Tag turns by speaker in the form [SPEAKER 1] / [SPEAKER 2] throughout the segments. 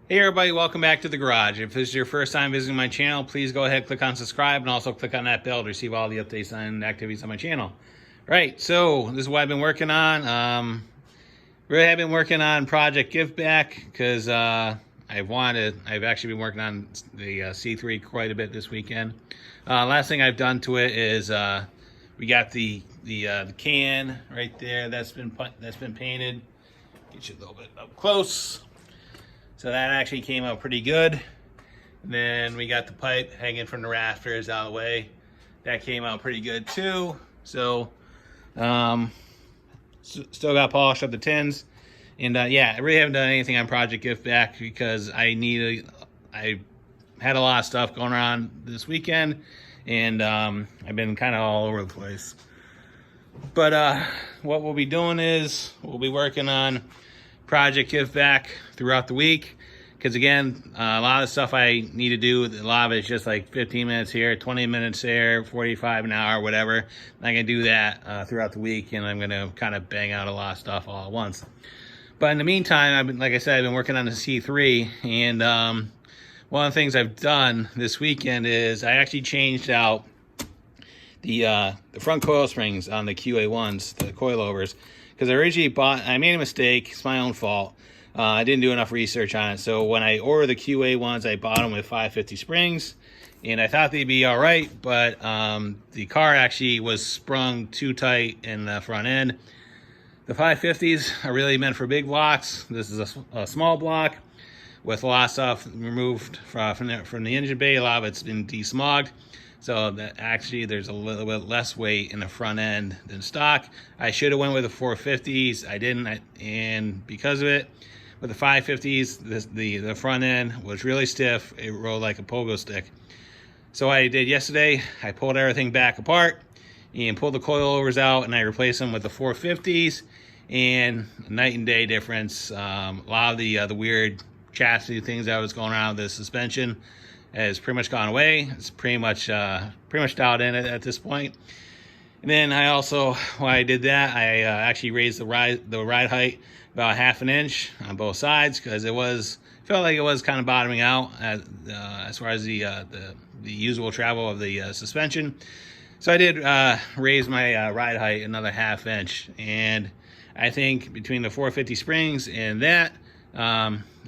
[SPEAKER 1] Hey everybody, welcome back to the garage. If this is your first time visiting my channel, please go ahead, click on subscribe, and also click on that bell to receive all the updates and activities on my channel. Right, so this is what I've been working on. Really have been working on Project Give Back because I've actually been working on the C3 quite a bit this weekend. Last thing I've done to it is we got the can right there that's been painted. Get you a little bit up close. So that actually came out pretty good. And then we got the pipe hanging from the rafters out of the way. That came out pretty good too. So still got polished up the tins. And yeah, I really haven't done anything on Project Gift Back because I had a lot of stuff going on this weekend, and I've been kind of all over the place. But what we'll be doing is we'll be working on Project Give Back throughout the week, because again, a lot of the stuff I need to do, a lot of it's just like 15 minutes here, 20 minutes there, 45 an hour, whatever. I can do that throughout the week, and I'm gonna kind of bang out a lot of stuff all at once. But in the meantime, like I said, I've been working on the C3, and one of the things I've done this weekend is I actually changed out the front coil springs on the QA1s, the coilovers, because I made a mistake. It's my own fault. I didn't do enough research on it. So when I ordered the QA1s, I bought them with 550 springs, and I thought they'd be all right, but the car actually was sprung too tight in the front end. The 550s are really meant for big blocks. This is a small block with a lot of stuff removed from the engine bay. A lot of it's been desmogged. So that actually there's a little bit less weight in the front end than stock. I should have went with the 450s. I didn't, and because of it, with the 550s, the front end was really stiff. It rolled like a pogo stick. So what I did yesterday, I pulled everything back apart and pulled the coilovers out, and I replaced them with the 450s. And night and day difference. A lot of the weird chassis things that was going on with the suspension has pretty much gone away. It's pretty much dialed in at this point. And then I also, while I did that, I actually raised the ride height about 1/2 inch on both sides, because felt like it was kind of bottoming out as far as the usable travel of the suspension. So I did raise my ride height another 1/2 inch, and I think between the 450 springs and that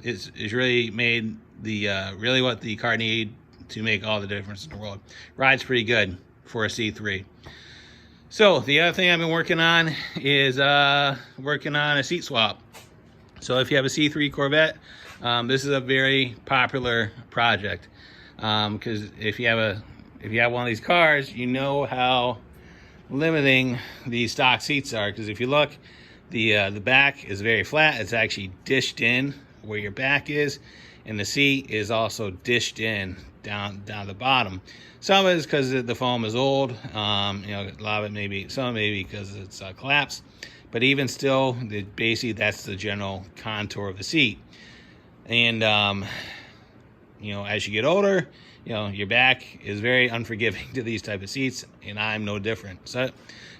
[SPEAKER 1] is really made really what the car needed to make all the difference in the world. Rides pretty good for a C3. So the other thing I've been working on is working on a seat swap. So if you have a C3 Corvette, this is a very popular project, because if you have one of these cars, you know how limiting these stock seats are. Because if you look, the back is very flat. It's actually dished in where your back is, and the seat is also dished in down the bottom. Some of it is because the foam is old. A lot of it maybe because it's collapsed. But even still, basically that's the general contour of the seat. And as you get older, your back is very unforgiving to these type of seats, and I'm no different.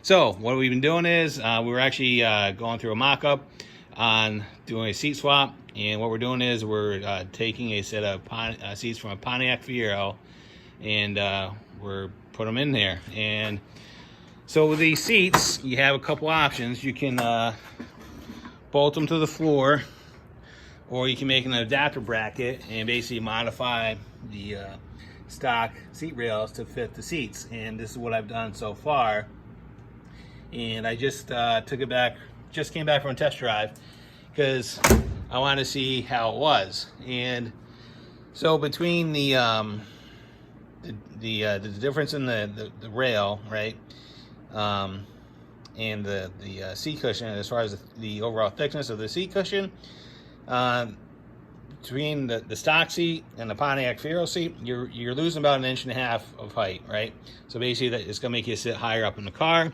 [SPEAKER 1] So what we've been doing is we were actually going through a mock-up on doing a seat swap, and what we're doing is we're taking a set of seats from a Pontiac Fiero, and we're put them in there. And so with these seats, you have a couple options. You can bolt them to the floor, or you can make an adapter bracket and basically modify the stock seat rails to fit the seats. And this is what I've done so far. And I just came back from a test drive because I wanted to see how it was. And so between the difference in the rail, right, and the seat cushion, as far as the overall thickness of the seat cushion, between the stock seat and the Pontiac Fiero seat, you're losing about 1.5 inches of height, right? So basically, it's gonna make you sit higher up in the car.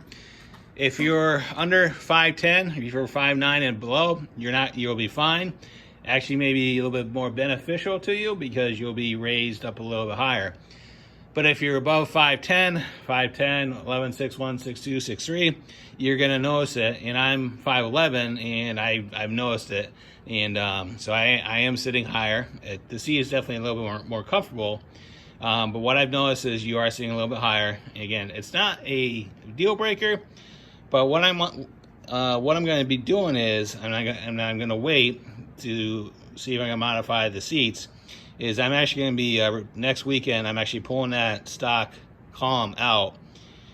[SPEAKER 1] If you're under 5'10", if you're 5'9" and below, you'll be fine. Actually, maybe a little bit more beneficial to you because you'll be raised up a little bit higher. But if you're above 5'10", 11, 6'1", 6'2", 6'3", you're gonna notice it. And I'm 5'11", and I've noticed it. And so I am sitting higher. The seat is definitely a little bit more comfortable. But what I've noticed is you are sitting a little bit higher. Again, it's not a deal breaker, but what I'm going to be doing is, I'm going to wait to see if I can modify the seats. Is I'm actually going to be next weekend. I'm actually pulling that stock column out,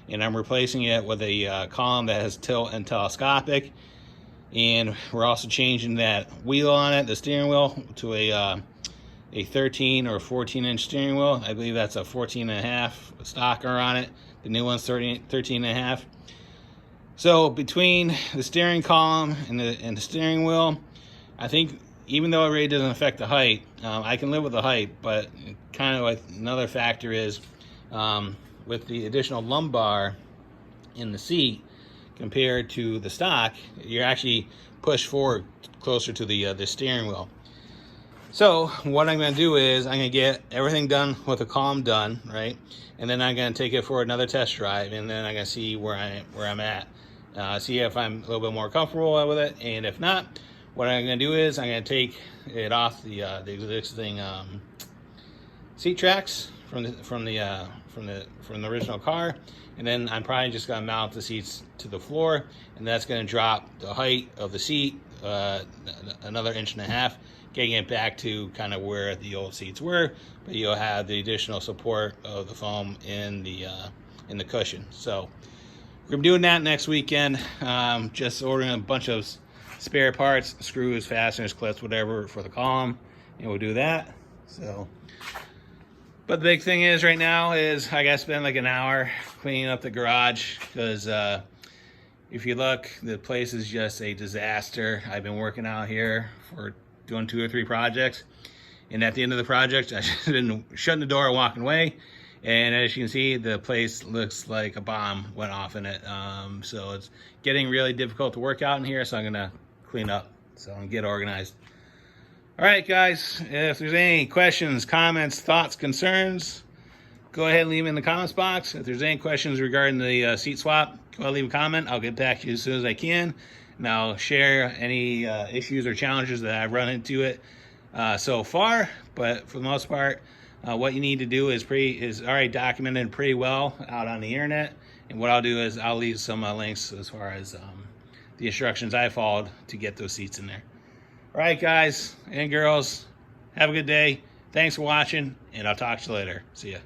[SPEAKER 1] and I'm replacing it with a column that has tilt and telescopic. And we're also changing that wheel on it, the steering wheel, to a 13 or 14 inch steering wheel. I believe that's a 14.5 stocker on it. The new one's 13.5. So between the steering column and the steering wheel, I think even though it really doesn't affect the height, I can live with the height, but kind of like another factor is with the additional lumbar in the seat compared to the stock, you're actually pushed forward closer to the steering wheel. So what I'm going to do is I'm going to get everything done with the column done, right? And then I'm going to take it for another test drive, and then I'm going to see where I'm at. See if I'm a little bit more comfortable with it, and if not, what I'm going to do is I'm going to take it off the existing seat tracks from the original car, and then I'm probably just going to mount the seats to the floor, and that's going to drop the height of the seat another 1.5 inches, getting it back to kind of where the old seats were, but you'll have the additional support of the foam in the cushion. So we're doing that next weekend. Just ordering a bunch of spare parts, screws, fasteners, clips, whatever for the column, and we'll do that. So, but the big thing is right now is I got to spend like an hour cleaning up the garage, because if you look, the place is just a disaster. I've been working out here for doing 2 or 3 projects, and at the end of the project, I should have been shutting the door and walking away. And as you can see, the place looks like a bomb went off in it. So it's getting really difficult to work out in here, so I'm gonna clean up, so I'm get organized. All right, guys, if there's any questions, comments, thoughts, concerns, go ahead and leave them in the comments box. If there's any questions regarding the seat swap, go ahead and leave a comment. I'll get back to you as soon as I can. And I'll share any issues or challenges that I've run into it so far. But for the most part, what you need to do is already documented pretty well out on the internet. And what I'll do is I'll leave some links as far as the instructions I followed to get those seats in there. All right, guys and girls, have a good day. Thanks for watching, and I'll talk to you later. See ya.